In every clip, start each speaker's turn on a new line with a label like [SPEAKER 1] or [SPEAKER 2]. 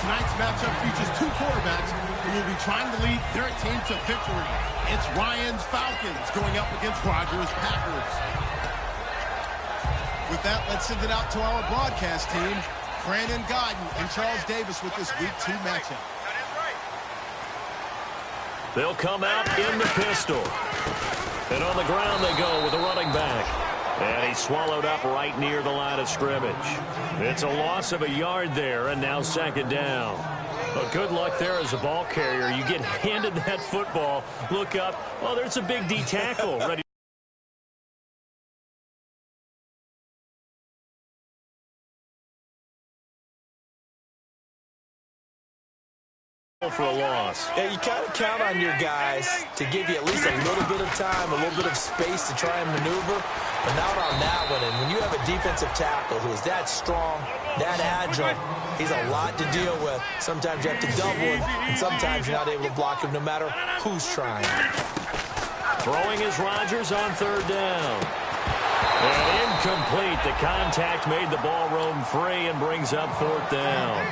[SPEAKER 1] tonight's matchup features two quarterbacks who will be trying to lead their team to victory. It's Ryan's Falcons going up against Rogers' Packers.
[SPEAKER 2] With that, let's send it out to our broadcast team. Brandon Godden and Charles Davis with this Week 2 matchup.
[SPEAKER 3] They'll come out in the pistol. And on the ground they go with the running back. And he's swallowed up right near the line of scrimmage. It's a loss of a yard there, and now second down. But good luck there as a ball carrier. You get handed that football, look up, oh, there's a big D tackle ready for a loss.
[SPEAKER 4] Yeah, you kind of count on your guys to give you at least a little bit of time, a little bit of space to try and maneuver, but not on that one. And when you have a defensive tackle who is that strong, that agile, he's a lot to deal with. Sometimes you have to double him, and sometimes you're not able to block him no matter who's trying.
[SPEAKER 3] Throwing is Rodgers on third down. And incomplete. The contact made the ball roam free and brings up fourth down.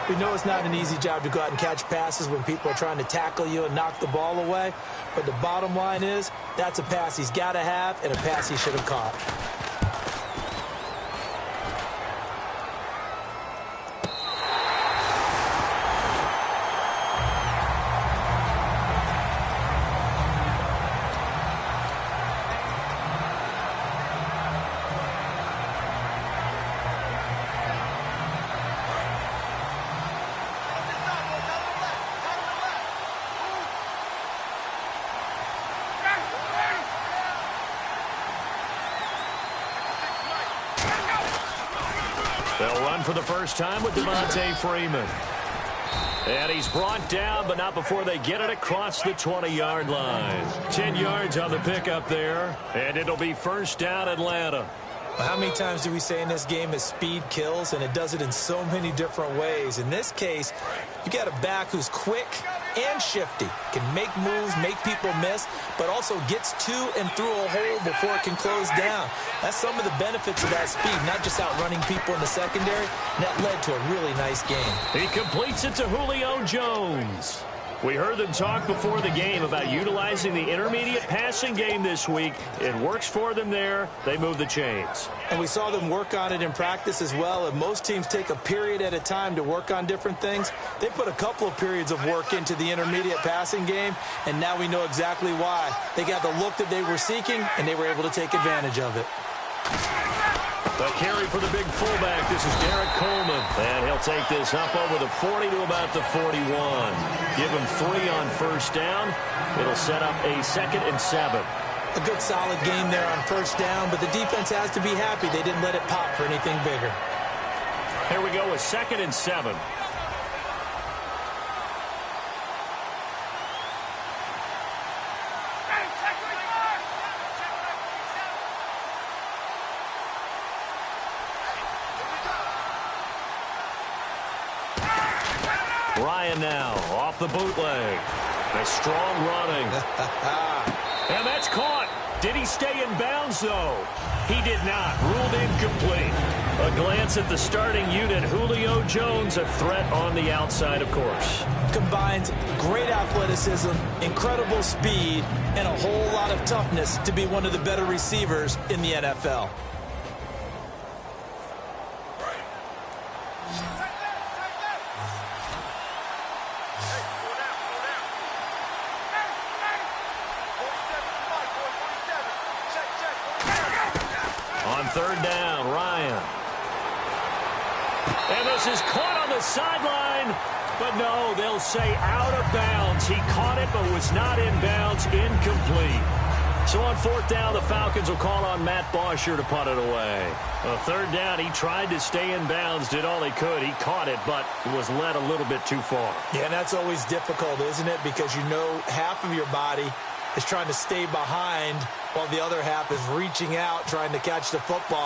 [SPEAKER 4] We know it's not an easy job to go out and catch passes when people are trying to tackle you and knock the ball away. But the bottom line is, that's a pass he's got to have and a pass he should have caught.
[SPEAKER 3] They'll run for the first time with Devontae Freeman. And he's brought down, but not before they get it across the 20-yard line. 10 yards on the pickup there, and it'll be first down Atlanta.
[SPEAKER 4] Well, how many times do we say in this game that speed kills, and it does it in so many different ways? In this case, you got a back who's quick and shifty, can make moves, make people miss, but also gets to and through a hole before it can close down. That's some of the benefits of that speed, not just outrunning people in the secondary. And that led to a really nice game.
[SPEAKER 3] He completes it to Julio Jones. We heard them talk before the game about utilizing the intermediate passing game this week. It works for them there. They move the chains.
[SPEAKER 4] And we saw them work on it in practice as well. And most teams take a period at a time to work on different things. They put a couple of periods of work into the intermediate passing game, and now we know exactly why. They got the look that they were seeking, and they were able to take advantage of it.
[SPEAKER 3] The carry for the big fullback. This is Derek Coleman. And he'll take this up over the 40 to about the 41. Give him 3 on first down. It'll set up a 2nd and 7.
[SPEAKER 4] A good solid game there on first down, but the defense has to be happy they didn't let it pop for anything bigger.
[SPEAKER 3] Here we go with 2nd and 7. Ryan now off the bootleg. A strong running. And that's caught. Did he stay in bounds, though? He did not. Ruled incomplete. A glance at the starting unit. Julio Jones, a threat on the outside, of course.
[SPEAKER 4] Combines great athleticism, incredible speed, and a whole lot of toughness to be one of the better receivers in the NFL.
[SPEAKER 3] On third down, Ryan. And this is caught on the sideline. But no, they'll say out of bounds. He caught it but was not in bounds. Incomplete. So on fourth down, the Falcons will call on Matt Bosher to punt it away. A third down, he tried to stay in bounds, did all he could. He caught it, but was led a little bit too far.
[SPEAKER 4] Yeah, and that's always difficult, isn't it? Because you know half of your body is trying to stay behind while the other half is reaching out, trying to catch the football.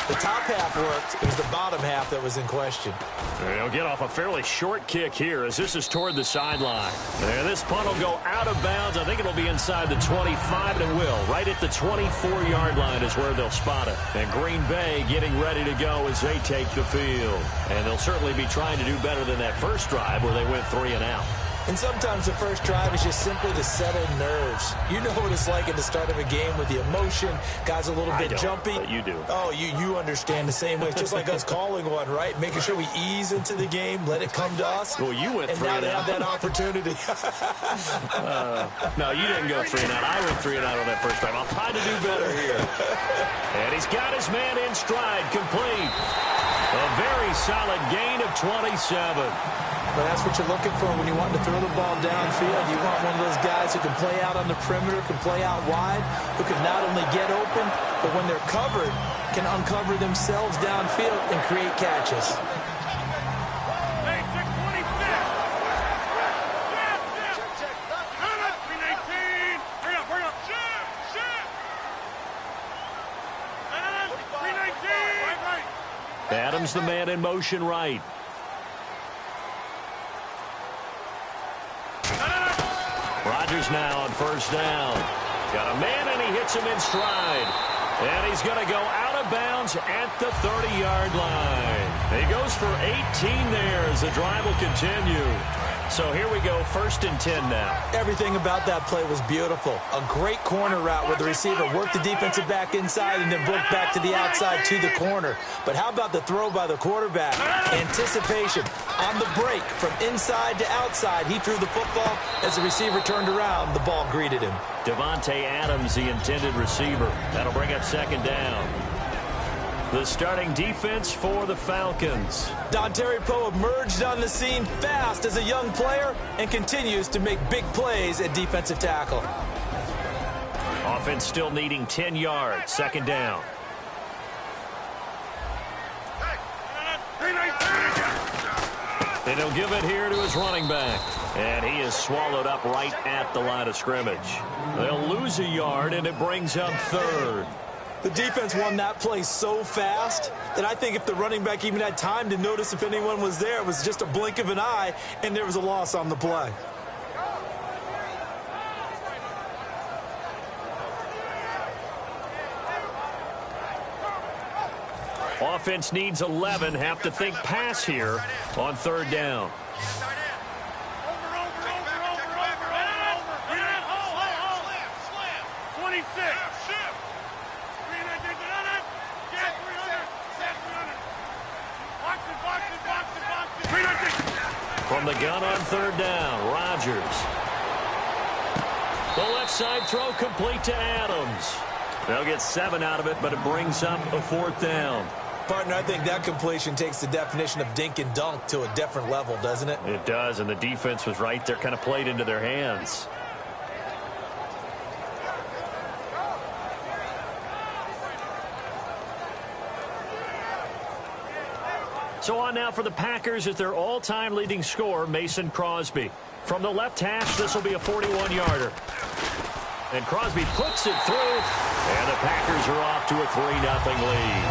[SPEAKER 4] The top half worked. It was the bottom half that was in question.
[SPEAKER 3] They'll get off a fairly short kick here as this is toward the sideline. And this punt will go out of bounds. I think it'll be inside the 25, and it will. Right at the 24-yard line is where they'll spot it. And Green Bay getting ready to go as they take the field. And they'll certainly be trying to do better than that first drive where they went 3 and out.
[SPEAKER 4] And sometimes the first drive is just simply to settle nerves. You know what it's like at the start of a game with the emotion. Guys a little bit jumpy.
[SPEAKER 3] But you do.
[SPEAKER 4] Oh, you understand the same way. It's just like us calling one, right? Making sure we ease into the game, let it come to us.
[SPEAKER 3] Well, you went 3 and out.
[SPEAKER 4] And now they have that opportunity.
[SPEAKER 3] No, you didn't go 3 and out. I went 3 and out on that first drive. I'll try to do better here. And he's got his man in stride, complete. A very solid gain of 27.
[SPEAKER 4] But that's what you're looking for when you want to throw the ball downfield. You want one of those guys who can play out on the perimeter, can play out wide, who can not only get open, but when they're covered, can uncover themselves downfield and create catches.
[SPEAKER 3] Adams, the man in motion right. Rodgers now on first down. Got a man, and he hits him in stride. And he's going to go out of bounds at the 30-yard line. He goes for 18 there as the drive will continue. So here we go, 1st and 10 now.
[SPEAKER 4] Everything about that play was beautiful. A great corner route where the receiver worked the defensive back inside and then broke back to the outside to the corner. But how about the throw by the quarterback? Anticipation on the break from inside to outside. He threw the football. As the receiver turned around, the ball greeted him.
[SPEAKER 3] Davante Adams, the intended receiver. That'll bring up 2nd down. The starting defense for the Falcons.
[SPEAKER 4] Dontari Poe emerged on the scene fast as a young player and continues to make big plays at defensive tackle.
[SPEAKER 3] Offense still needing 10 yards. 2nd down. And he'll give it here to his running back. And he is swallowed up right at the line of scrimmage. They'll lose a yard, and it brings up 3rd.
[SPEAKER 4] The defense won that play so fast that I think if the running back even had time to notice if anyone was there, it was just a blink of an eye, and there was a loss on the play.
[SPEAKER 3] Offense needs 11. Have to think pass here on 3rd down. From the gun on 3rd down, Rodgers. The left side throw complete to Adams. They'll get 7 out of it, but it brings up a 4th down.
[SPEAKER 4] Partner, I think that completion takes the definition of dink and dunk to a different level, doesn't it?
[SPEAKER 3] It does, and the defense was right there, kind of played into their hands. So on now for the Packers is their all-time leading scorer, Mason Crosby. From the left hash, this will be a 41-yarder. And Crosby puts it through, and the Packers are off to a 3-0 lead.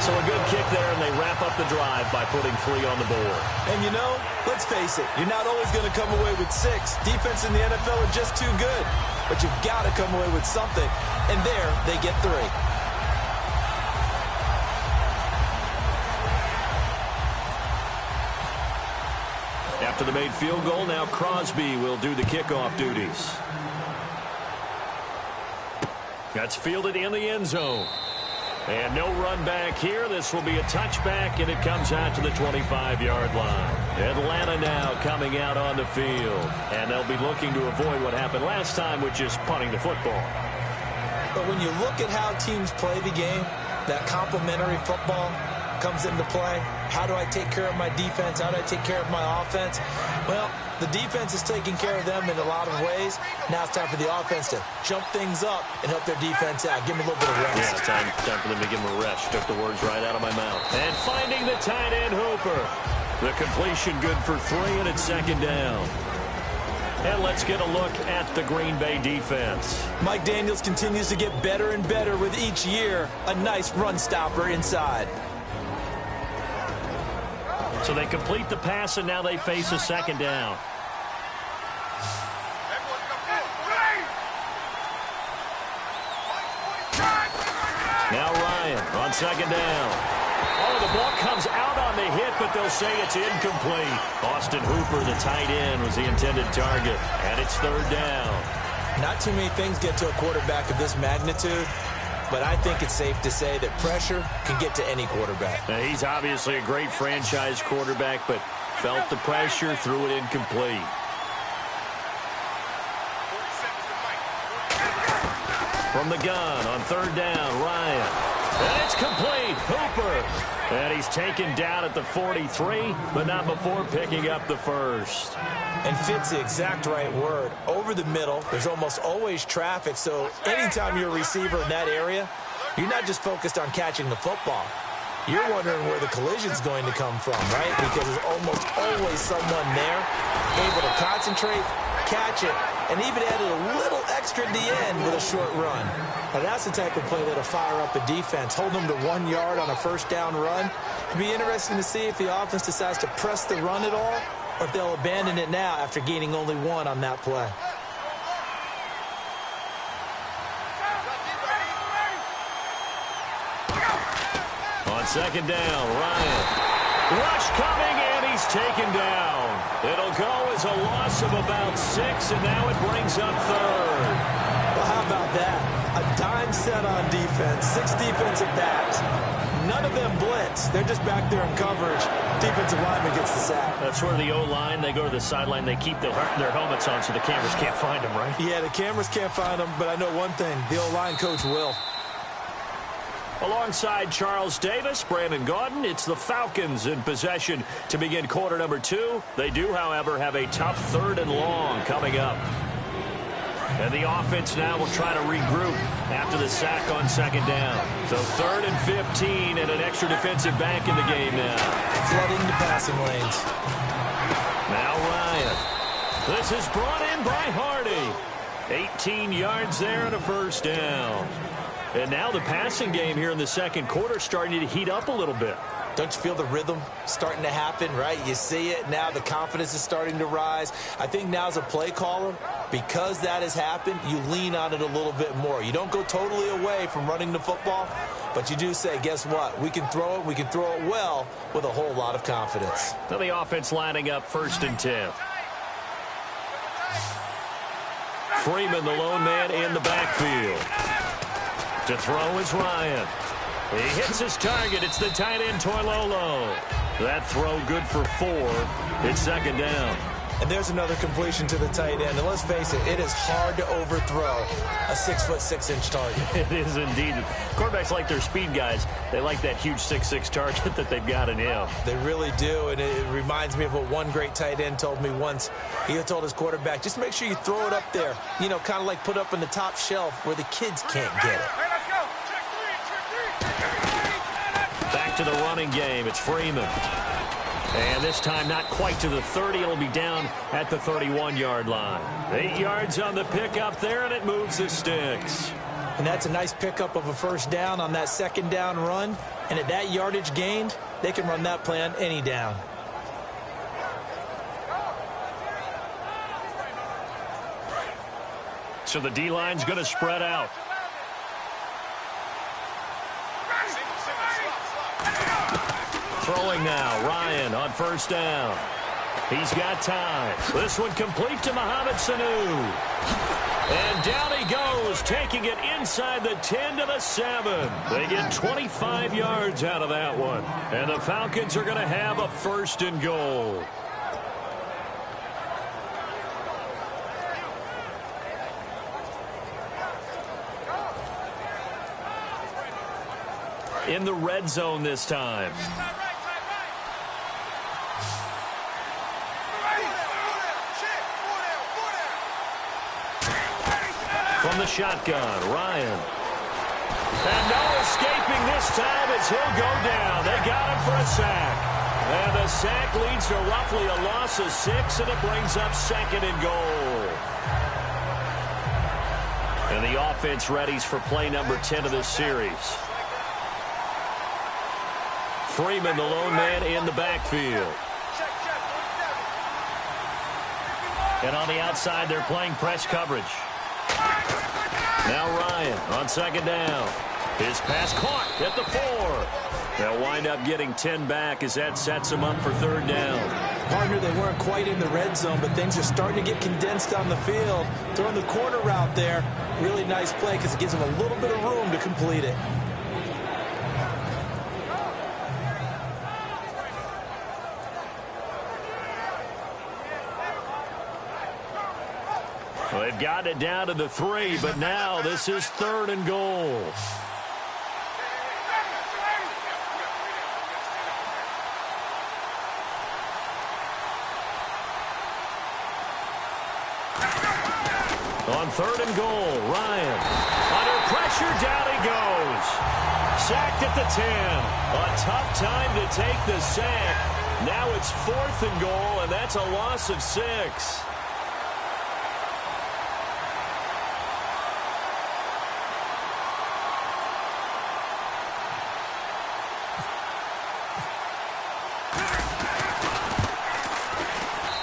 [SPEAKER 3] So a good kick there, and they wrap up the drive by putting 3 on the board.
[SPEAKER 4] And you know, let's face it, you're not always going to come away with 6. Defense in the NFL are just too good. But you've got to come away with something, and there they get 3.
[SPEAKER 3] After the made field goal, now Crosby will do the kickoff duties. That's fielded in the end zone. And no run back here. This will be a touchback, and it comes out to the 25-yard line. Atlanta now coming out on the field. And they'll be looking to avoid what happened last time, which is punting the football.
[SPEAKER 4] But when you look at how teams play the game, that complementary football comes into play. How do I take care of my defense? How do I take care of my offense? Well, the defense is taking care of them in a lot of ways. Now it's time for the offense to jump things up and help their defense out. Give them a little bit of rest.
[SPEAKER 3] Yeah, time for them to give them a rest. Took the words right out of my mouth. And finding the tight end, Hooper. The completion good for 3, and it's 2nd down. And let's get a look at the Green Bay defense.
[SPEAKER 4] Mike Daniels continues to get better and better with each year. A nice run stopper inside.
[SPEAKER 3] So they complete the pass, and now they face a second down. Now Ryan on second down. Oh, the ball comes out on the hit, but they'll say it's incomplete. Austin Hooper, the tight end, was the intended target, and it's third down.
[SPEAKER 4] Not too many things get to a quarterback of this magnitude, but I think it's safe to say that pressure can get to any quarterback.
[SPEAKER 3] Now, he's obviously a great franchise quarterback, but felt the pressure, threw it incomplete. From the gun on third down, Ryan. And it's complete. Hooper. And he's taken down at the 43, but not before picking up the first.
[SPEAKER 4] And fits the exact right word. Over the middle, there's almost always traffic, so anytime you're a receiver in that area, you're not just focused on catching the football. You're wondering where the collision's going to come from, right? Because there's almost always someone there able to concentrate, catch it, and even added a little extra at the end with a short run. Now, that's the type of play that'll fire up a defense. Hold them to 1 yard on a first down run. It'll be interesting to see if the offense decides to press the run at all, or if they'll abandon it now after gaining only 1 on that play.
[SPEAKER 3] On second down, Ryan. Rush coming, and he's taken down. It'll go as a loss of about 6, and now it brings up third.
[SPEAKER 4] Well, how about that? A dime set on defense, 6 defensive backs. None of them blitz. They're just back there in coverage. Defensive lineman gets the sack.
[SPEAKER 3] That's where the O-line, they go to the sideline, they keep their helmets on so the cameras can't find them, right?
[SPEAKER 4] Yeah, the cameras can't find them, but I know one thing. The O-line coach will.
[SPEAKER 3] Alongside Charles Davis, Brandon Gaudin, it's the Falcons in possession to begin quarter number 2. They do, however, have a tough third and long coming up. And the offense now will try to regroup after the sack on second down. So 3rd and 15 and an extra defensive back in the game now.
[SPEAKER 4] Flooding the passing lanes.
[SPEAKER 3] Now Ryan. This is brought in by Hardy. 18 yards there and a first down. And now the passing game here in the second quarter starting to heat up a little bit.
[SPEAKER 4] Don't you feel the rhythm starting to happen, right? You see it now. The confidence is starting to rise. I think now as a play caller, because that has happened, you lean on it a little bit more. You don't go totally away from running the football, but you do say, guess what? We can throw it. We can throw it well with a whole lot of confidence.
[SPEAKER 3] Now the offense lining up 1st and 10. Freeman, the lone man in the backfield. To throw is Ryan. He hits his target. It's the tight end, Toilolo. That throw good for 4. It's second down.
[SPEAKER 4] And there's another completion to the tight end. And let's face it, it is hard to overthrow a 6'6" target.
[SPEAKER 3] It is indeed. Quarterbacks like their speed guys. They like that huge 6'6" target that they've got in him.
[SPEAKER 4] They really do, and it reminds me of what one great tight end told me once. He told his quarterback, just make sure you throw it up there. You know, kind of like put up on the top shelf where the kids can't get it.
[SPEAKER 3] Back to the running game. It's Freeman. And this time not quite to the 30. It'll be down at the 31-yard line. 8 yards on the pickup there, and it moves the sticks.
[SPEAKER 4] And that's a nice pickup of a first down on that second down run. And at that yardage gained, they can run that play on any down.
[SPEAKER 3] So the D-line's going to spread out. Throwing now, Ryan on first down. He's got time. This one complete to Mohamed Sanu. And down he goes, taking it inside the 10 to the 7. They get 25 yards out of that one. And the Falcons are going to have a 1st and goal. In the red zone this time. From the shotgun, Ryan. And no escaping this time as he'll go down. They got him for a sack. And the sack leads to roughly a loss of 6, and it brings up 2nd and goal. And the offense readies for play number 10 of this series. Freeman, the lone man in the backfield. And on the outside, they're playing press coverage. Now Ryan on 2nd down. His pass caught at the 4. They'll wind up getting 10 back as that sets them up for 3rd down.
[SPEAKER 4] Partner, they weren't quite in the red zone, but things are starting to get condensed on the field. Throwing the corner route there. Really nice play because it gives them a little bit of room to complete it.
[SPEAKER 3] Well, they've got it down to the 3, but now this is 3rd and goal. On 3rd and goal, Ryan. Under pressure, down he goes. Sacked at the 10. A tough time to take the sack. Now it's 4th and goal, and that's a loss of 6.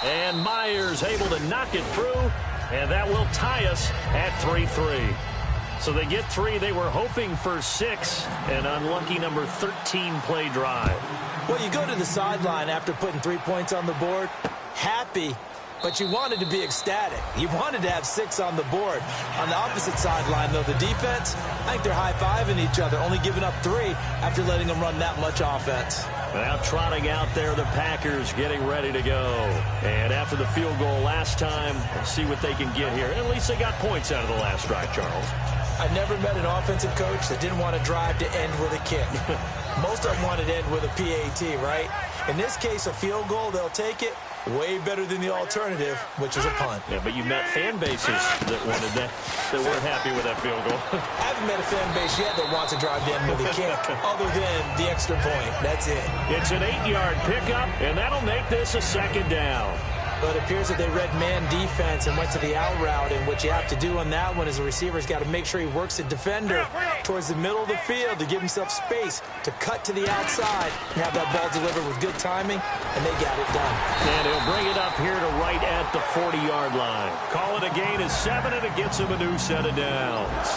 [SPEAKER 3] And Myers able to knock it through, and that will tie us at 3-3. So they get 3. They were hoping for 6. An unlucky number 13 play drive.
[SPEAKER 4] Well, you go to the sideline after putting 3 points on the board, happy, but you wanted to be ecstatic. You wanted to have 6 on the board. On the opposite sideline, though, the defense, I think they're high-fiving each other, only giving up 3 after letting them run that much offense.
[SPEAKER 3] Now trotting out there, the Packers getting ready to go. And after the field goal last time, we'll see what they can get here. At least they got points out of the last drive, Charles.
[SPEAKER 4] I never met an offensive coach that didn't want to drive to end with a kick. Most of them wanted to end with a PAT, right? In this case, a field goal, they'll take it. Way better than the alternative, which is a punt.
[SPEAKER 3] Yeah, but you met fan bases that wanted that weren't happy with that field goal.
[SPEAKER 4] I haven't met a fan base yet that wants to drive to end with a kick, other than the extra point. That's it.
[SPEAKER 3] It's an 8-yard pickup, and that'll make this a 2nd down.
[SPEAKER 4] But it appears that they read man defense and went to the out route, and what you have to do on that one is the receiver's got to make sure he works the defender towards the middle of the field to give himself space to cut to the outside and have that ball delivered with good timing, and they got it done.
[SPEAKER 3] And he'll bring it up here to right at the 40-yard line. Call it a gain of 7, and it gets him a new set of downs.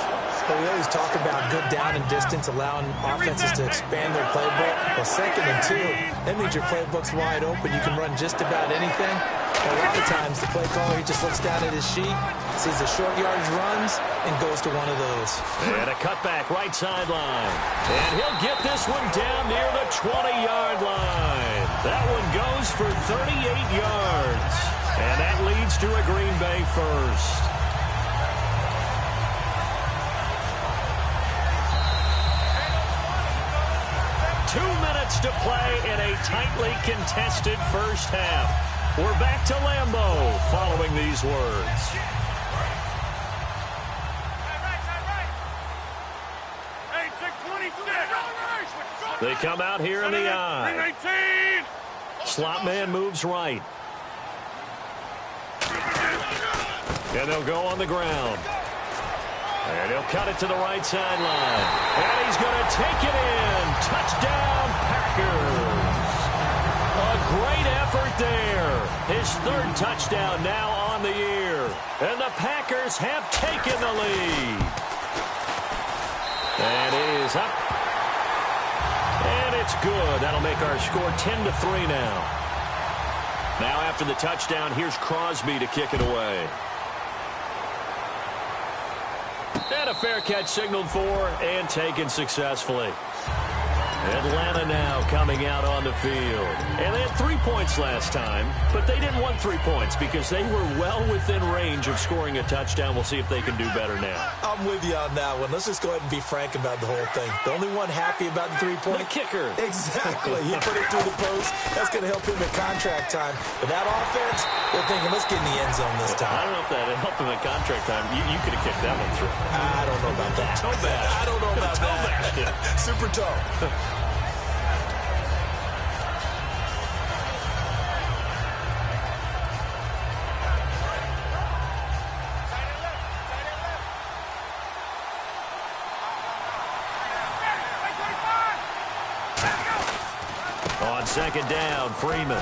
[SPEAKER 4] So we always talk about good down and distance, allowing offenses to expand their playbook. Well, 2nd and 2, that means your playbook's wide open. You can run just about anything. A lot of times, the play caller, he just looks down at his sheet, sees the short yardage runs, and goes to one of those.
[SPEAKER 3] And a cutback right sideline. And he'll get this one down near the 20-yard line. That one goes for 38 yards. And that leads to a Green Bay first. To play in a tightly contested first half. We're back to Lambeau following these words. They come out here in the eye. Slot man moves right. And they'll go on the ground. And he'll cut it to the right sideline. And he's going to take it in. Touchdown, Packers. A great effort there. His 3rd touchdown now on the year. And the Packers have taken the lead. And it is up. And it's good. That'll make our score 10-3 now. Now after the touchdown, here's Crosby to kick it away. And a fair catch signaled for and taken successfully. Atlanta now coming out on the field. And they had 3 points last time, but they didn't want 3 points because they were well within range of scoring a touchdown. We'll see if they can do better now.
[SPEAKER 4] I'm with you on that one. Let's just go ahead and be frank about the whole thing. The only one happy about the 3-point?
[SPEAKER 3] The kicker.
[SPEAKER 4] Exactly. He put it through the post. That's going to help him at contract time. But that offense, they're thinking, let's get in the end zone this time.
[SPEAKER 3] I don't know if that helped him at contract time. You could have kicked that one through.
[SPEAKER 4] I don't know about that.
[SPEAKER 3] Toe bash.
[SPEAKER 4] I don't know about that. Super toe.
[SPEAKER 3] On second down, Freeman.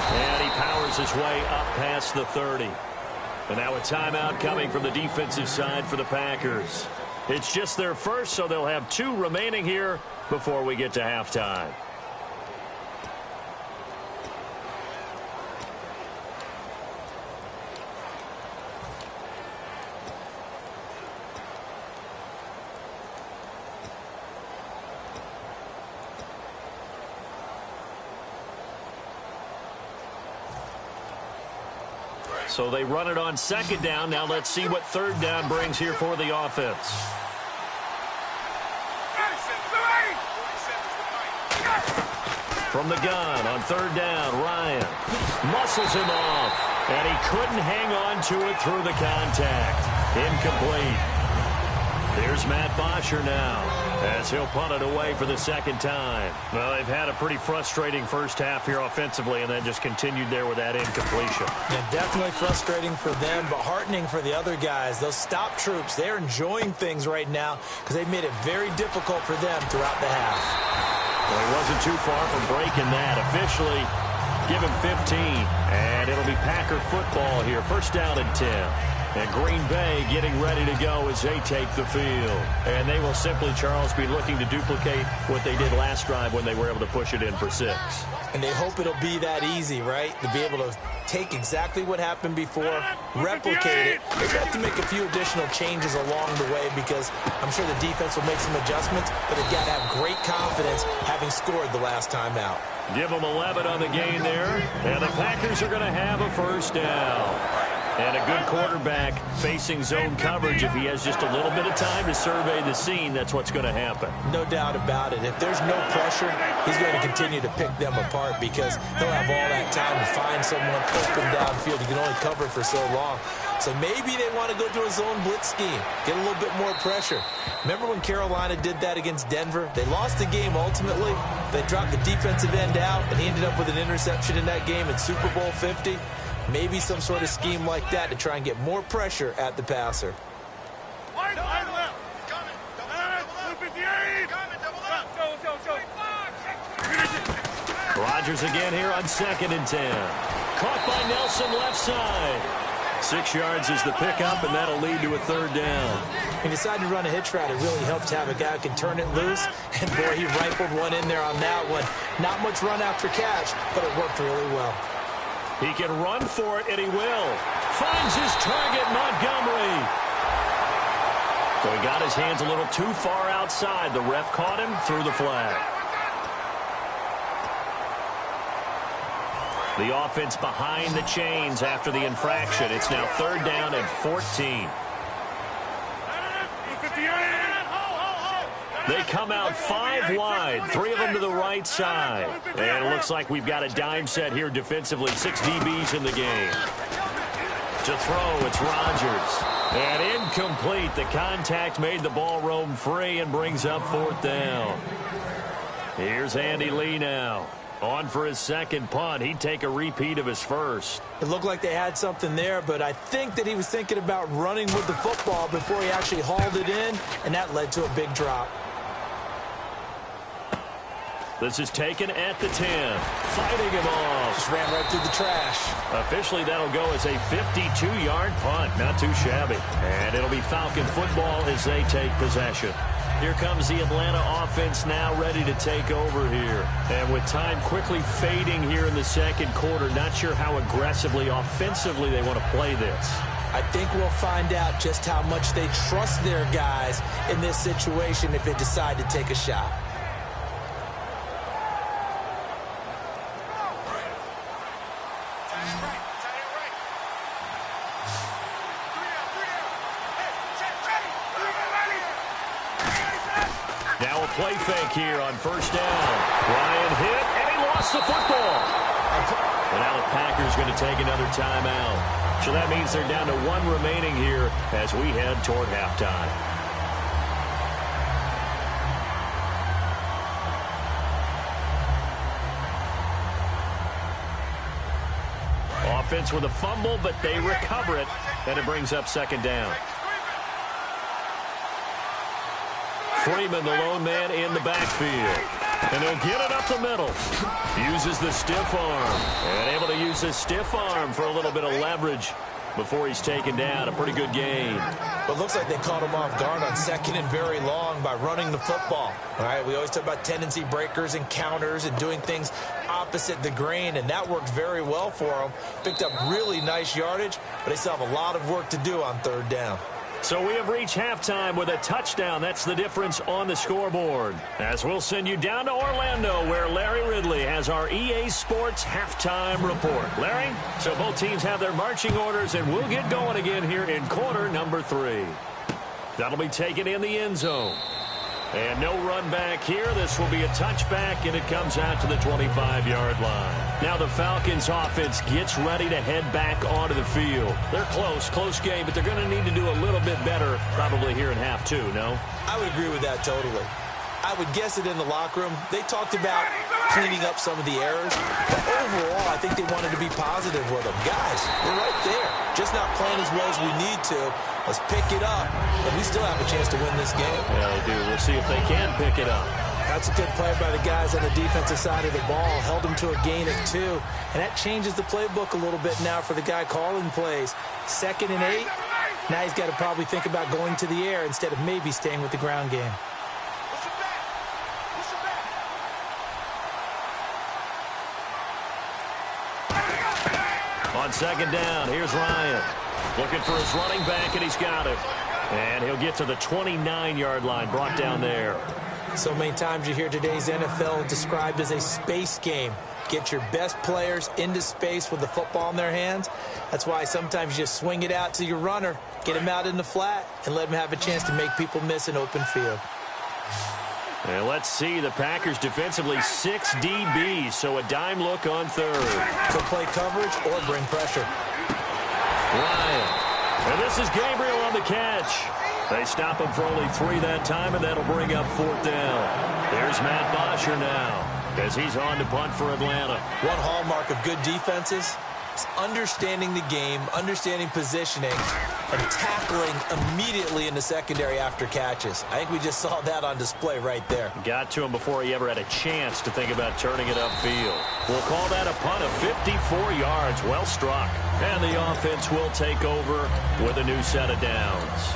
[SPEAKER 3] And he powers his way up past the 30. And now a timeout coming from the defensive side for the Packers. It's just their first, so they'll have 2 remaining here before we get to halftime. So they run it on second down. Now let's see what third down brings here for the offense. From the gun on third down, Ryan muscles him off, and he couldn't hang on to it through the contact. Incomplete. Here's Matt Bosher now as he'll punt it away for the second time. Well, they've had a pretty frustrating first half here offensively and then just continued there with that incompletion.
[SPEAKER 4] Yeah, definitely frustrating for them, but heartening for the other guys. Those stop troops, they're enjoying things right now because they made it very difficult for them throughout the half.
[SPEAKER 3] Well, he wasn't too far from breaking that. Officially, give him 15, and it'll be Packer football here. First down and 10. And Green Bay getting ready to go as they take the field. And they will simply, Charles, be looking to duplicate what they did last drive when they were able to push it in for 6.
[SPEAKER 4] And they hope it'll be that easy, right? To be able to take exactly what happened before, replicate it. They have to make a few additional changes along the way because I'm sure the defense will make some adjustments, but they've got to have great confidence having scored the last time out.
[SPEAKER 3] Give them 11 on the gain there. And the Packers are going to have a first down. And a good quarterback facing zone coverage. If he has just a little bit of time to survey the scene, that's what's going to happen.
[SPEAKER 4] No doubt about it. If there's no pressure, he's going to continue to pick them apart because he'll have all that time to find someone open downfield. He can only cover for so long. So maybe they want to go to a zone blitz scheme, get a little bit more pressure. Remember when Carolina did that against Denver? They lost the game ultimately. They dropped the defensive end out, and he ended up with an interception in that game in Super Bowl 50. Maybe some sort of scheme like that to try and get more pressure at the passer.
[SPEAKER 3] Rodgers again here on second and 10. Caught by Nelson left side. 6 yards is the pickup, and that'll lead to a third down.
[SPEAKER 4] He decided to run a hitch route. It really helps to have a guy who can turn it loose. And, boy, he rifled one in there on that one. Not much run after catch, but it worked really well.
[SPEAKER 3] He can run for it, and he will. Finds his target, Montgomery. So he got his hands a little too far outside. The ref caught him, threw the flag. The offense behind the chains after the infraction. It's now third down and 14. They come out 5 wide, 3 of them to the right side. And it looks like we've got a dime set here defensively. 6 DBs in the game. To throw, it's Rodgers. And incomplete. The contact made the ball roam free and brings up fourth down. Here's Andy Lee now. On for his second punt. He'd take a repeat of his first.
[SPEAKER 4] It looked like they had something there, but I think that he was thinking about running with the football before he actually hauled it in, and that led to a big drop.
[SPEAKER 3] This is taken at the 10. Fighting him off.
[SPEAKER 4] Just ran right through the trash.
[SPEAKER 3] Officially, that'll go as a 52-yard punt. Not too shabby. And it'll be Falcon football as they take possession. Here comes the Atlanta offense now ready to take over here. And with time quickly fading here in the second quarter, not sure how aggressively, offensively they want to play this.
[SPEAKER 4] I think we'll find out just how much they trust their guys in this situation if they decide to take a shot.
[SPEAKER 3] Now a play fake here on first down. Ryan hit, and he lost the football. And now the Packers going to take another timeout. So that means they're down to 1 remaining here as we head toward halftime. Offense with a fumble, but they recover it, and it brings up second down. Freeman, the lone man in the backfield. And he'll get it up the middle. Uses the stiff arm. And able to use his stiff arm for a little bit of leverage before he's taken down. A pretty good game.
[SPEAKER 4] But it looks like they caught him off guard on second and very long by running the football. All right, we always talk about tendency breakers and counters and doing things opposite the grain, and that worked very well for him. Picked up really nice yardage, but they still have a lot of work to do on third down.
[SPEAKER 3] So we have reached halftime with a touchdown. That's the difference on the scoreboard. As we'll send you down to Orlando, where Larry Ridley has our EA Sports halftime report. Larry, so both teams have their marching orders, and we'll get going again here in quarter number 3. That'll be taken in the end zone. And no run back here. This will be a touchback, and it comes out to the 25-yard line. Now the Falcons offense gets ready to head back onto the field. They're close game, but they're going to need to do a little bit better probably here in half 2, no?
[SPEAKER 4] I would agree with that totally. I would guess it in the locker room. They talked about cleaning up some of the errors. But overall, I think they wanted to be positive with them. Guys, we're right there. Just not playing as well as we need to. Let's pick it up. And we still have a chance to win this game.
[SPEAKER 3] Yeah, they do. We'll see if they can pick it up.
[SPEAKER 4] That's a good play by the guys on the defensive side of the ball. Held them to a gain of 2. And that changes the playbook a little bit now for the guy calling plays. 2nd and 8. Now he's got to probably think about going to the air instead of maybe staying with the ground game.
[SPEAKER 3] On second down, here's Ryan. Looking for his running back, and he's got it. And he'll get to the 29-yard line, brought down there.
[SPEAKER 4] So many times you hear today's NFL described as a space game. Get your best players into space with the football in their hands. That's why sometimes you just swing it out to your runner, get him out in the flat, and let him have a chance to make people miss an open field.
[SPEAKER 3] And let's see, the Packers defensively 6 DBs, so a dime look on third.
[SPEAKER 4] Could play coverage or bring pressure.
[SPEAKER 3] Ryan. And this is Gabriel on the catch. They stop him for only 3 that time, and that'll bring up 4th down. There's Matt Bosher now, as he's on to punt for Atlanta.
[SPEAKER 4] One hallmark of good defenses is understanding the game, understanding positioning, and tackling immediately in the secondary after catches. I think we just saw that on display right there.
[SPEAKER 3] Got to him before he ever had a chance to think about turning it upfield. We'll call that a punt of 54 yards. Well struck. And the offense will take over with a new set of downs.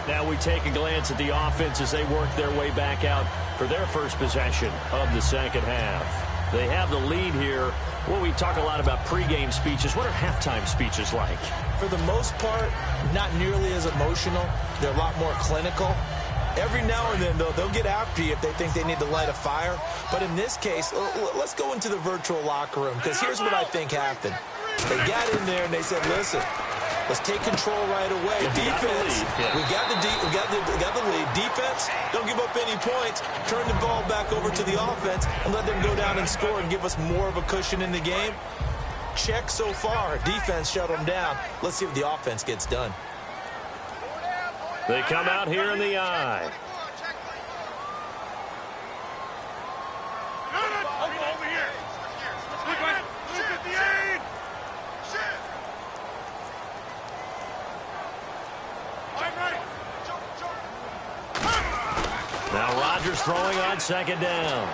[SPEAKER 3] Now we take a glance at the offense as they work their way back out for their first possession of the second half. They have the lead here. Well, we talk a lot about pregame speeches. What are halftime speeches like?
[SPEAKER 4] For the most part, not nearly as emotional. They're a lot more clinical. Every now and then, though, they'll get after you if they think they need to light a fire. But in this case, let's go into the virtual locker room, because here's what I think happened. They got in there and they said, listen, let's take control right away. Defense, we got the lead. Defense, don't give up any points. Turn the ball back over to the offense and let them go down and score and give us more of a cushion in the game. Check so far. Defense shut them down. Let's see what the offense gets done.
[SPEAKER 3] They come out here in the eye. Now Rodgers throwing on second down.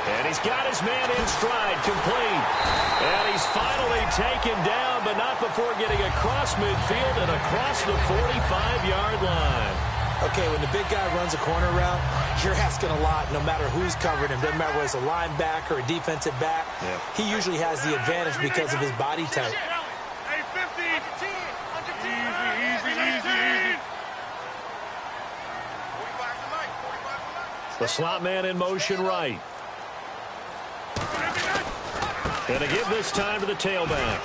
[SPEAKER 3] And he's got his man in stride, complete. And he's finally taken down, but not before getting across midfield and across the 45-yard line.
[SPEAKER 4] Okay, when the big guy runs a corner route, you're asking a lot no matter who's covering him. Doesn't matter whether it's a linebacker or a defensive back. Yep. He usually has the advantage because of his body type.
[SPEAKER 5] Hey, 50. Easy.
[SPEAKER 3] The slot man in motion right. And a give this time to the tailback.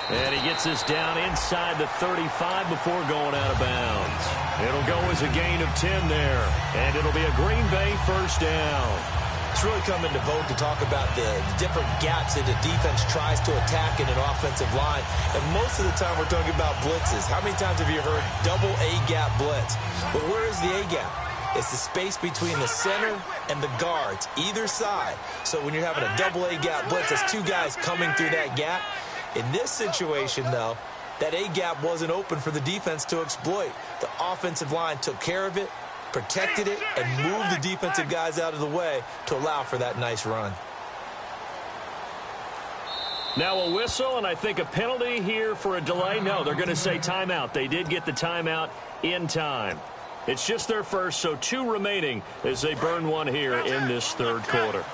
[SPEAKER 3] And he gets this down inside the 35 before going out of bounds. It'll go as a gain of 10 there. And it'll be a Green Bay first down.
[SPEAKER 4] It's really coming to vote to talk about the different gaps that the defense tries to attack in an offensive line. And most of the time we're talking about blitzes. How many times have you heard double A-gap blitz? But where is the A-gap? It's the space between the center and the guards, either side. So when you're having a double A-gap blitz, there's 2 guys coming through that gap. In this situation, though, that A-gap wasn't open for the defense to exploit. The offensive line took care of it, protected it, and moved the defensive guys out of the way to allow for that nice run.
[SPEAKER 3] Now a whistle, and I think a penalty here for a delay. No, they're going to say timeout. They did get the timeout in time. It's just their first, so 2 remaining as they burn one here in this third quarter.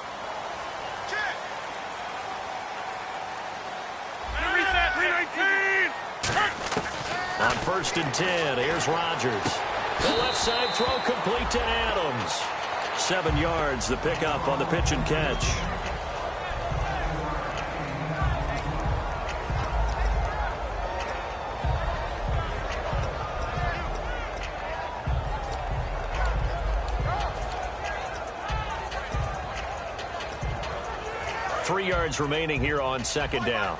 [SPEAKER 3] On 1st and 10, here's Rodgers. The left side throw complete to Adams. 7 yards, the pickup on the pitch and catch. Three yards remaining here on 2nd down.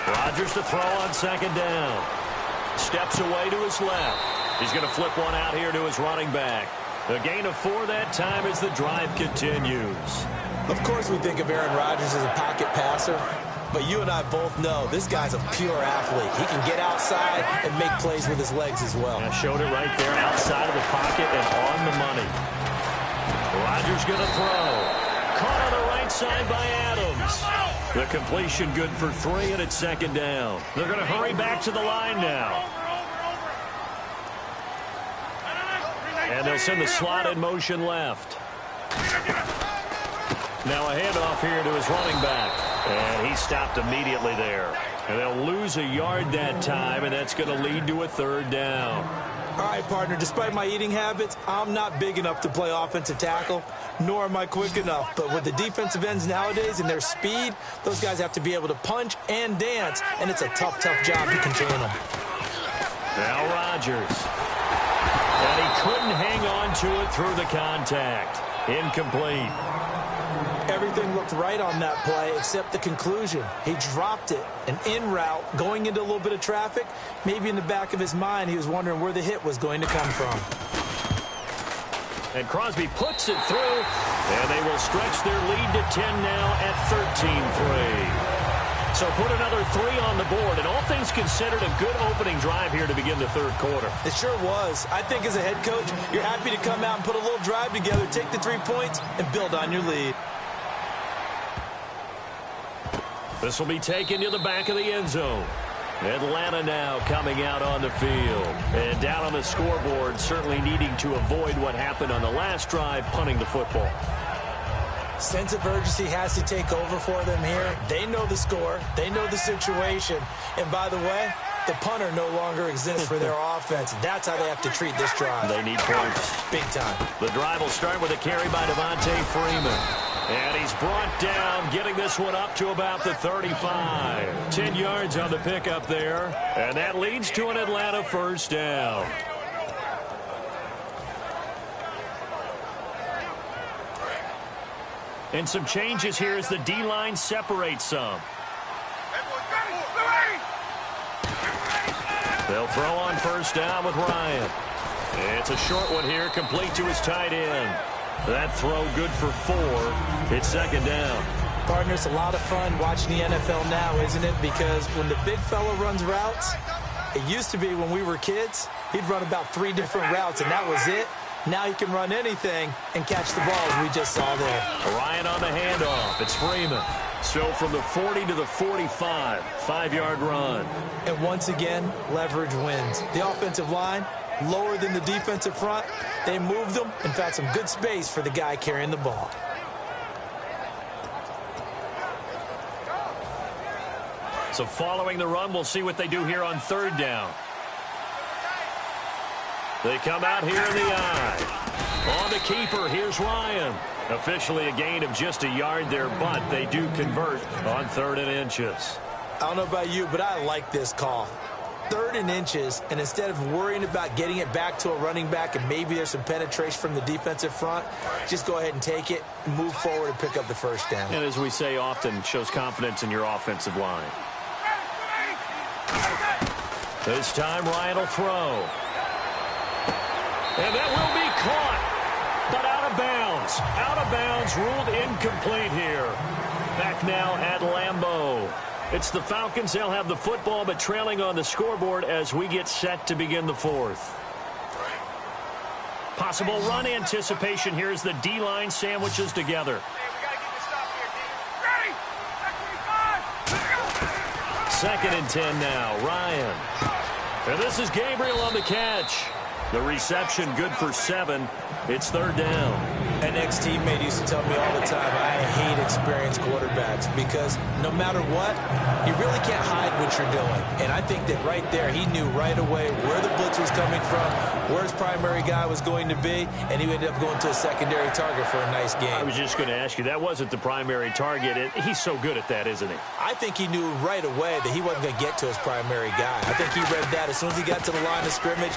[SPEAKER 3] Rodgers to throw on 2nd down. Steps away to his left. He's going to flip one out here to his running back. A gain of 4 that time as the drive continues.
[SPEAKER 4] Of course we think of Aaron Rodgers as a pocket passer, but you and I both know this guy's a pure athlete. He can get outside and make plays with his legs as well.
[SPEAKER 3] I showed it right there outside of the pocket and on the money. Rodgers going to throw. Caught on the right side by Adams. The completion good for 3, and it's 2nd down. They're going to hurry back to the line now. And they'll send the slot in motion left. Now a handoff here to his running back. And he stopped immediately there. And they'll lose a yard that time, and that's going to lead to a 3rd down.
[SPEAKER 4] All right, partner, despite my eating habits, I'm not big enough to play offensive tackle, nor am I quick enough. But with the defensive ends nowadays and their speed, those guys have to be able to punch and dance, and it's a tough, tough job to contain them.
[SPEAKER 3] Now Rodgers. And he couldn't hang on to it through the contact. Incomplete.
[SPEAKER 4] Everything looked right on that play except the conclusion. He dropped it, an in route, going into a little bit of traffic. Maybe in the back of his mind, he was wondering where the hit was going to come from.
[SPEAKER 3] And Crosby puts it through, and they will stretch their lead to 10 now at 13-3. So put another 3 on the board, and all things considered, a good opening drive here to begin the third quarter.
[SPEAKER 4] It sure was. I think as a head coach, you're happy to come out and put a little drive together, take the 3 points, and build on your lead.
[SPEAKER 3] This will be taken to the back of the end zone. Atlanta now coming out on the field. And down on the scoreboard, certainly needing to avoid what happened on the last drive, punting the football.
[SPEAKER 4] Sense of urgency has to take over for them here. They know the score. They know the situation. And by the way, the punter no longer exists for their offense. That's how they have to treat this drive.
[SPEAKER 3] They need points.
[SPEAKER 4] Big time.
[SPEAKER 3] The drive will start with a carry by Devontae Freeman. And he's brought down, getting this one up to about the 35. 10 yards on the pickup there. And that leads to an Atlanta 1st down. And some changes here as the D-line separates some. They'll throw on 1st down with Ryan. It's a short one here, complete to his tight end. That throw good for 4. It's 2nd down.
[SPEAKER 4] Partner, it's a lot of fun watching the NFL now, isn't it? Because when the big fella runs routes, it used to be when we were kids, he'd run about 3 different routes, and that was it. Now he can run anything and catch the ball, as we just saw there.
[SPEAKER 3] Ryan on the handoff. It's Freeman. So from the 40 to the 45, 5-yard run.
[SPEAKER 4] And once again, leverage wins. The offensive line, lower than the defensive front. They moved them and found some good space for the guy carrying the ball.
[SPEAKER 3] So following the run, we'll see what they do here on 3rd down. They come out here in the eye. On the keeper, here's Ryan. Officially a gain of just a yard there, but they do convert on 3rd and inches.
[SPEAKER 4] I don't know about you, but I like this call. 3rd and inches, and instead of worrying about getting it back to a running back and maybe there's some penetration from the defensive front, just go ahead and take it, move forward, and pick up the 1st down.
[SPEAKER 3] And as we say often, shows confidence in your offensive line. This time, Ryan will throw. And that will be caught, but out of bounds. Out of bounds, ruled incomplete here. Back now at Lambeau. It's the Falcons. They'll have the football, but trailing on the scoreboard as we get set to begin the fourth. Possible run anticipation here as the D-line sandwiches together. Second and 10 now. Ryan. And this is Gabriel on the catch. The reception good for 7. It's third down.
[SPEAKER 4] An ex-teammate used to tell me all the time, I hate experienced quarterbacks because no matter what, you really can't hide what you're doing. And I think that right there, he knew right away where the blitz was coming from, where his primary guy was going to be, and he ended up going to a secondary target for a nice game.
[SPEAKER 3] I was just going to ask you, that wasn't the primary target. He's so good at that, isn't he?
[SPEAKER 4] I think he knew right away that he wasn't going to get to his primary guy. I think he read that as soon as he got to the line of scrimmage,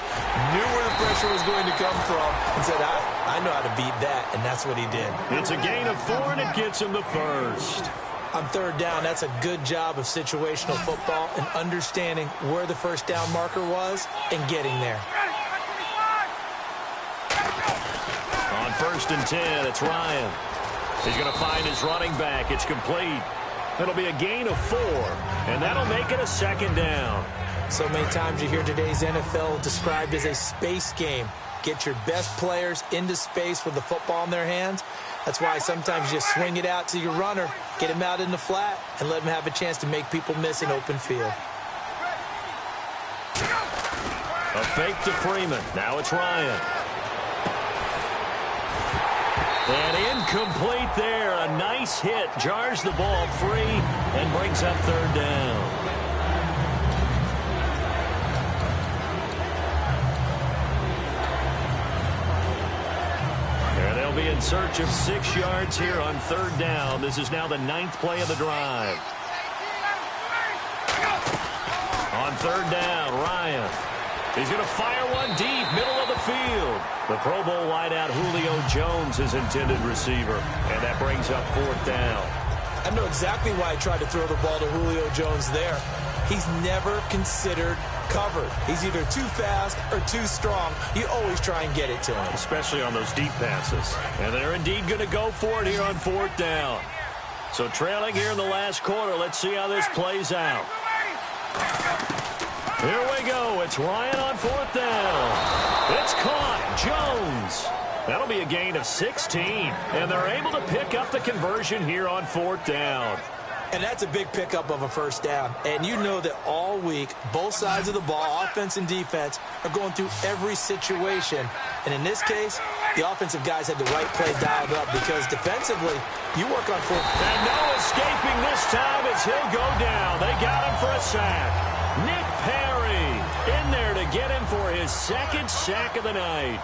[SPEAKER 4] knew where the pressure was going to come from, and said, I know how to beat that. And that's what he did.
[SPEAKER 3] It's a gain of 4, and it gets him the first.
[SPEAKER 4] On third down, that's a good job of situational football and understanding where the first down marker was and getting there.
[SPEAKER 3] On first and 10, it's Ryan. He's going to find his running back. It's complete. It'll be a gain of 4, and that'll make it a second down.
[SPEAKER 4] So many times you hear today's NFL described as a space game. Get your best players into space with the football in their hands. That's why sometimes you just swing it out to your runner, get him out in the flat, and let him have a chance to make people miss an open field.
[SPEAKER 3] A fake to Freeman. Now it's Ryan. And incomplete there. A nice hit. Jars the ball free and brings up third down. Be in search of 6 yards here on third down. This is now the 9th play of the drive. On third down, Ryan. He's going to fire one deep, middle of the field. The Pro Bowl wideout Julio Jones is intended receiver, and that brings up 4th down.
[SPEAKER 4] I know exactly why I tried to throw the ball to Julio Jones there. He's never considered covered. He's either too fast or too strong. You always try and get it to him.
[SPEAKER 3] Especially on those deep passes. And they're indeed going to go for it here on 4th down. So trailing here in the last quarter. Let's see how this plays out. Here we go. It's Ryan on 4th down. It's caught. Jones. That'll be a gain of 16. And they're able to pick up the conversion here on 4th down.
[SPEAKER 4] And that's a big pickup of a first down. And you know that all week, both sides of the ball, offense and defense, are going through every situation. And in this case, the offensive guys had the right play dialed up because defensively, you work on 4th.
[SPEAKER 3] And no escaping this time as he'll go down. They got him for a sack. Nick Perry in there to get him for his 2nd sack of the night.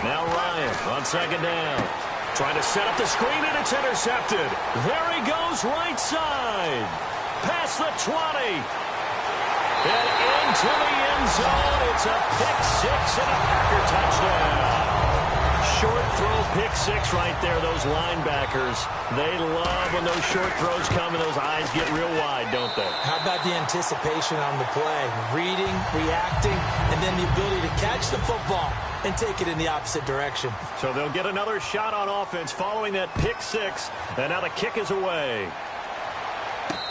[SPEAKER 3] Now Ryan on 2nd down. Trying to set up the screen, and it's intercepted. There he goes, right side. Past the 20. And into the end zone. It's a pick-6 and a Packer touchdown. Short throw, pick-6 right there. Those linebackers, they love when those short throws come and those eyes get real wide, don't they?
[SPEAKER 4] How about the anticipation on the play? Reading, reacting, and then the ability to catch the football and take it in the opposite direction.
[SPEAKER 3] So they'll get another shot on offense following that pick-6, and now the kick is away.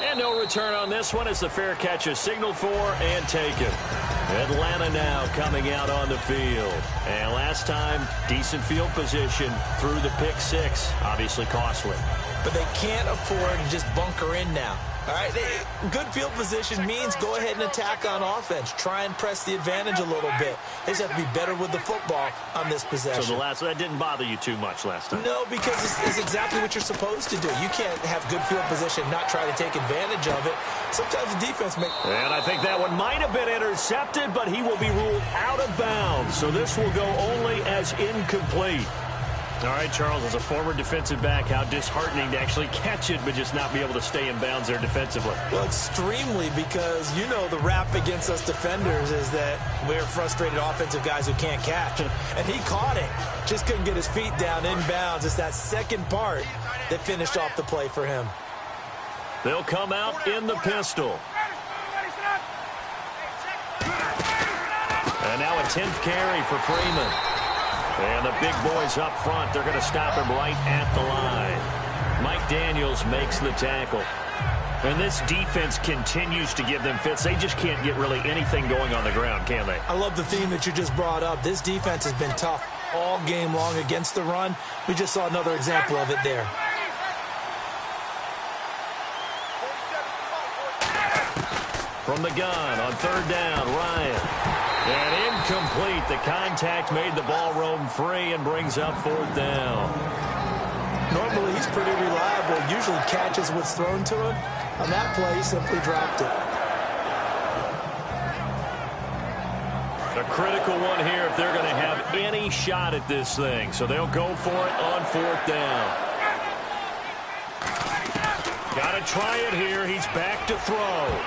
[SPEAKER 3] And no return on this one as the fair catch is signaled for and taken. Atlanta now coming out on the field. And last time, decent field position through the pick-6, obviously costly.
[SPEAKER 4] But they can't afford to just bunker in now. All right, good field position means go ahead and attack on offense. Try and press the advantage a little bit. They just have to be better with the football on this possession.
[SPEAKER 3] So that didn't bother you too much last time?
[SPEAKER 4] No, because it's exactly what you're supposed to do. You can't have good field position, not try to take advantage of it. Sometimes the defense makes...
[SPEAKER 3] And I think that one might have been intercepted, but he will be ruled out of bounds. So this will go only as incomplete. All right, Charles, as a former defensive back, how disheartening to actually catch it but just not be able to stay in bounds there defensively.
[SPEAKER 4] Well, extremely, because you know the rap against us defenders is that we're frustrated offensive guys who can't catch. And he caught it. Just couldn't get his feet down in bounds. It's that second part that finished off the play for him.
[SPEAKER 3] They'll come out in the pistol. And now a 10th carry for Freeman. And the big boys up front, they're going to stop him right at the line. Mike Daniels makes the tackle. And this defense continues to give them fits. They just can't get really anything going on the ground, can they?
[SPEAKER 4] I love the theme that you just brought up. This defense has been tough all game long against the run. We just saw another example of it there.
[SPEAKER 3] From the gun on third down, Ryan. And incomplete. The contact made the ball roam free and brings up fourth down.
[SPEAKER 4] Normally, he's pretty reliable. Usually catches what's thrown to him. On that play, he simply dropped it.
[SPEAKER 3] A critical one here if they're going to have any shot at this thing. So they'll go for it on fourth down. Got to try it here. He's back to throw.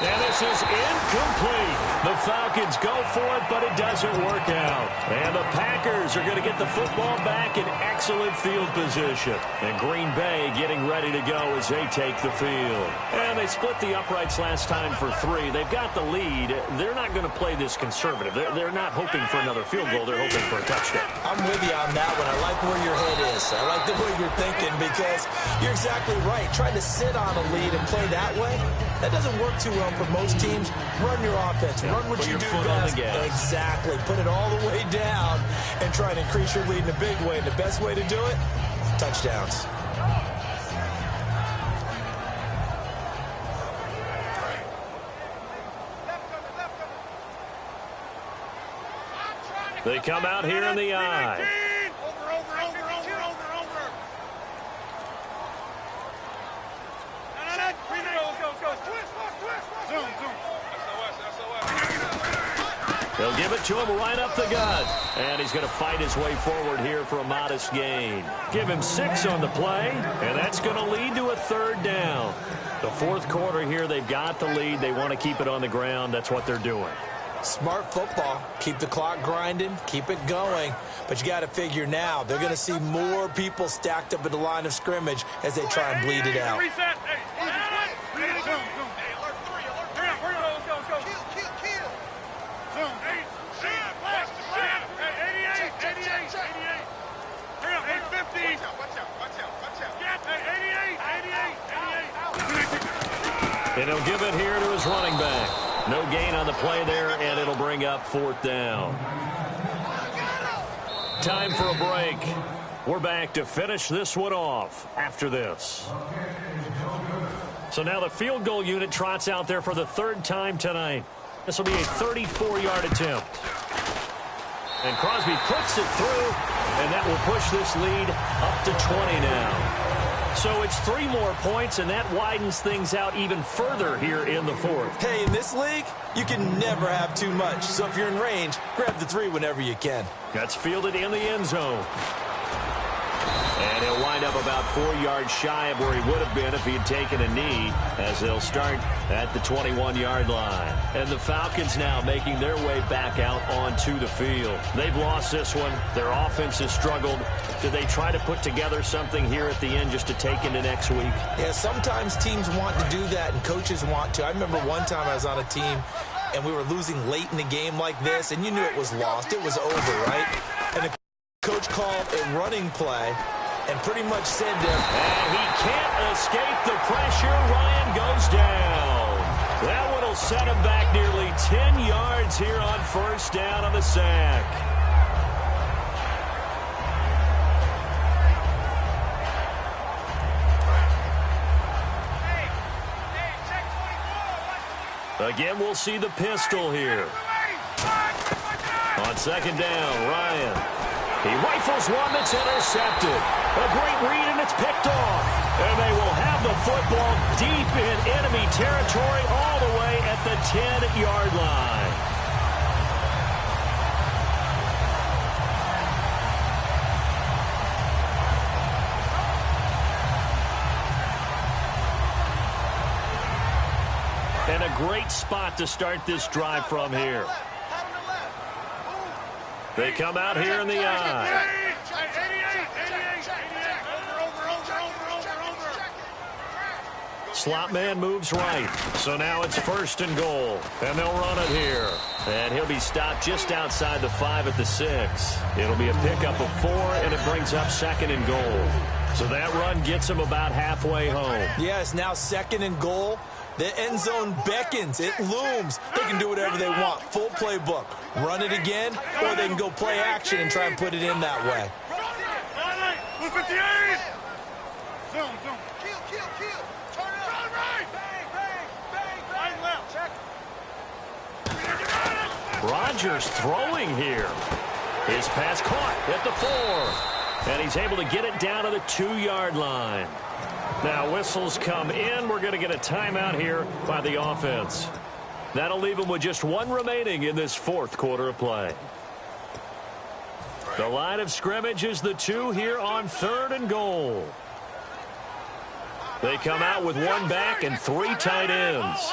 [SPEAKER 3] And this is incomplete. The Falcons go for it, but it doesn't work out. And the Packers are going to get the football back in excellent field position. And Green Bay getting ready to go as they take the field. And they split the uprights last time for 3. They've got the lead. They're not going to play this conservative. They're not hoping for another field goal. They're hoping for a touchdown.
[SPEAKER 4] I'm with you on that one. I like where your head is. I like the way you're thinking because you're exactly right. Trying to sit on a lead and play that way, that doesn't work too well for most teams. Run your offense. Run what you do best. Exactly. Put it all the way down and try and increase your lead in a big way. And the best way to do it, touchdowns.
[SPEAKER 3] They come out here in the eye. They'll give it to him right up the gut. And he's going to fight his way forward here for a modest gain. Give him 6 on the play, and that's going to lead to a third down. The fourth quarter here, they've got the lead. They want to keep it on the ground. That's what they're doing.
[SPEAKER 4] Smart football. Keep the clock grinding. Keep it going. But you got to figure now, they're going to see more people stacked up at the line of scrimmage as they try and bleed it out.
[SPEAKER 3] And he'll give it here to his running back. No gain on the play there, and it'll bring up fourth down. Time for a break. We're back to finish this one off after this. So now the field goal unit trots out there for the third time tonight. This will be a 34-yard attempt. And Crosby puts it through, and that will push this lead up to 20 now. So it's 3 more points, and that widens things out even further here in the fourth.
[SPEAKER 4] Hey, in this league, you can never have too much. So if you're in range, grab the 3 whenever you can.
[SPEAKER 3] That's fielded in the end zone. And he'll wind up about 4 yards shy of where he would have been if he had taken a knee, as they'll start at the 21-yard line. And the Falcons now making their way back out onto the field. They've lost this one. Their offense has struggled. Do they try to put together something here at the end just to take into next week?
[SPEAKER 4] Yeah, sometimes teams want to do that and coaches want to. I remember one time I was on a team and we were losing late in the game like this, and you knew it was lost. It was over, right? And the coach called a running play and pretty much said to him,
[SPEAKER 3] and he can't escape the pressure. Ryan goes down. That one will set him back nearly 10 yards here on first down on the sack. Again, we'll see the pistol here. On second down, Ryan. He rifles one that's intercepted. A great read, and it's picked off. And they will have the football deep in enemy territory all the way at the 10-yard line. And a great spot to start this drive from here. They come out here in the eye. slot man moves right. So now it's 1st and goal. And they'll run it here. And he'll be stopped just outside the 5 at the 6. It'll be a pickup of 4, and it brings up 2nd and goal. So that run gets him about halfway home.
[SPEAKER 4] Yeah, it's now 2nd and goal. The end zone beckons. It looms. They can do whatever they want. Full playbook. Run it again, or they can go play action and try and put it in that way.
[SPEAKER 5] 58! Zone. Kill. Turn it on right! Bang! Right left. Check.
[SPEAKER 3] Rodgers throwing here. His pass caught at the 4. And he's able to get it down to the 2-yard line. Now whistles come in. We're going to get a timeout here by the offense. That'll leave him with just 1 remaining in this 4th quarter of play. The line of scrimmage is the 2 here on 3rd and goal. They come out with 1 back and 3 tight ends.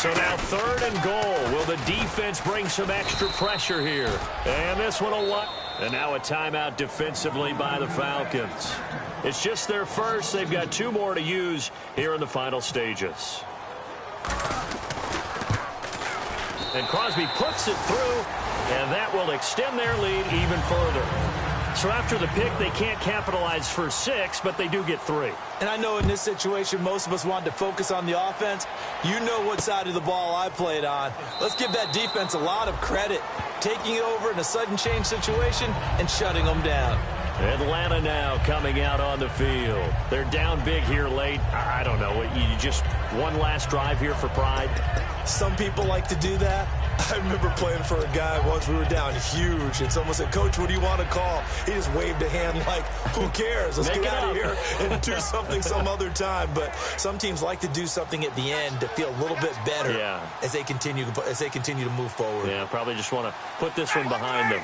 [SPEAKER 3] So now 3rd and goal. Will the defense bring some extra pressure here? And this one will what? And now a timeout defensively by the Falcons. It's just their first. They've got 2 more to use here in the final stages. And Crosby puts it through, and that will extend their lead even further. So after the pick, they can't capitalize for 6, but they do get 3.
[SPEAKER 4] And I know in this situation, most of us wanted to focus on the offense. You know what side of the ball I played on. Let's give that defense a lot of credit. Taking over in a sudden change situation and shutting them down.
[SPEAKER 3] Atlanta now coming out on the field. They're down big here late. I don't know. You just one last drive here for pride?
[SPEAKER 4] Some people like to do that. I remember playing for a guy once. We were down huge, and someone said, "Coach, what do you want to call?" He just waved a hand like, who cares? Let's get out of here and do something some other time. But some teams like to do something at the end to feel a little bit better as they continue to move forward.
[SPEAKER 3] Yeah, probably just want to put this one behind them.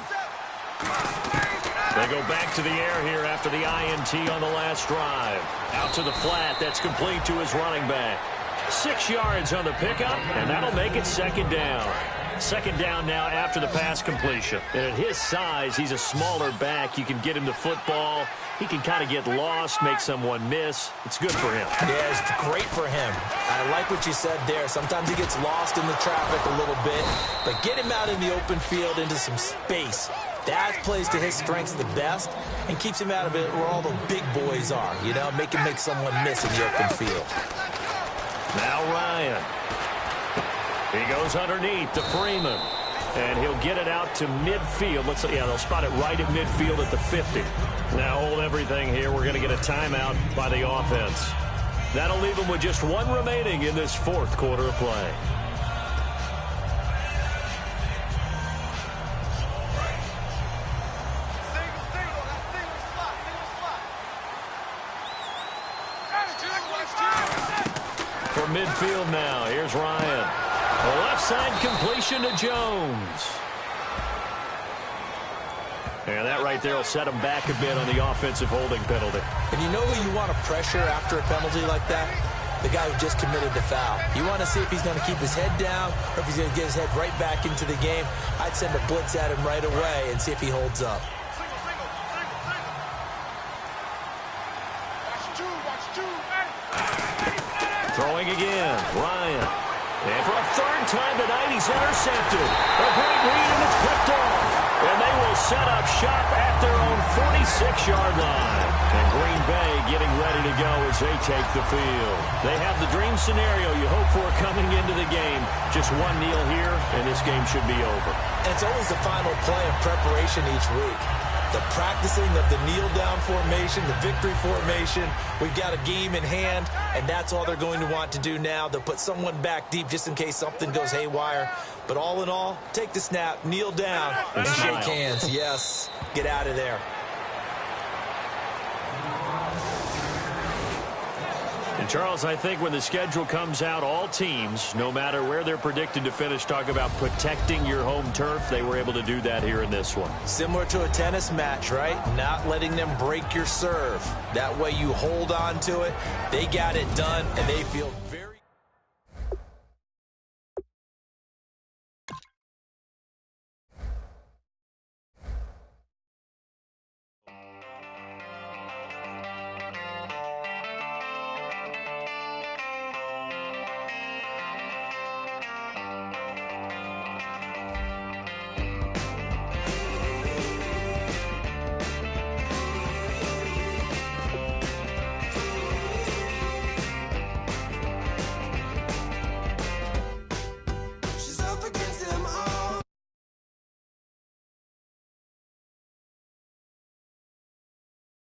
[SPEAKER 3] They go back to the air here after the INT on the last drive. Out to the flat. That's complete to his running back. 6 yards on the pickup, and that'll make it 2nd down. 2nd down now after the pass completion. And at his size, he's a smaller back. You can get him the football. He can kind of get lost, make someone miss. It's good for him.
[SPEAKER 4] Yeah, it's great for him. I like what you said there. Sometimes he gets lost in the traffic a little bit, but get him out in the open field into some space. That plays to his strengths the best and keeps him out of it where all the big boys are, you know, make someone miss in the open field.
[SPEAKER 3] Now Ryan. He goes underneath to Freeman. And he'll get it out to midfield. They'll spot it right at midfield at the 50. Now hold everything here. We're going to get a timeout by the offense. That'll leave them with just 1 remaining in this 4th quarter of play. For midfield now, here's Ryan. A left side completion to Jones. And that right there will set him back a bit on the offensive holding penalty.
[SPEAKER 4] And you know who you want to pressure after a penalty like that? The guy who just committed the foul. You want to see if he's going to keep his head down or if he's going to get his head right back into the game. I'd send a blitz at him right away and see if he holds up.
[SPEAKER 3] Throwing again, Ryan. And for a 3rd time tonight, he's intercepted. A great read, and it's picked off. And they will set up shop at their own 46-yard line. And Green Bay getting ready to go as they take the field. They have the dream scenario you hope for coming into the game. Just 1 kneel here, and this game should be over.
[SPEAKER 4] And it's always the final play of preparation each week. The practicing of the kneel-down formation, the victory formation. We've got a game in hand, and that's all they're going to want to do now. They'll put someone back deep just in case something goes haywire. But all in all, take the snap, kneel down, and shake hands. Yes, get out of there.
[SPEAKER 3] And Charles, I think when the schedule comes out, all teams, no matter where they're predicted to finish, talk about protecting your home turf. They were able to do that here in this one.
[SPEAKER 4] Similar to a tennis match, right? Not letting them break your serve. That way you hold on to it. They got it done, and they feel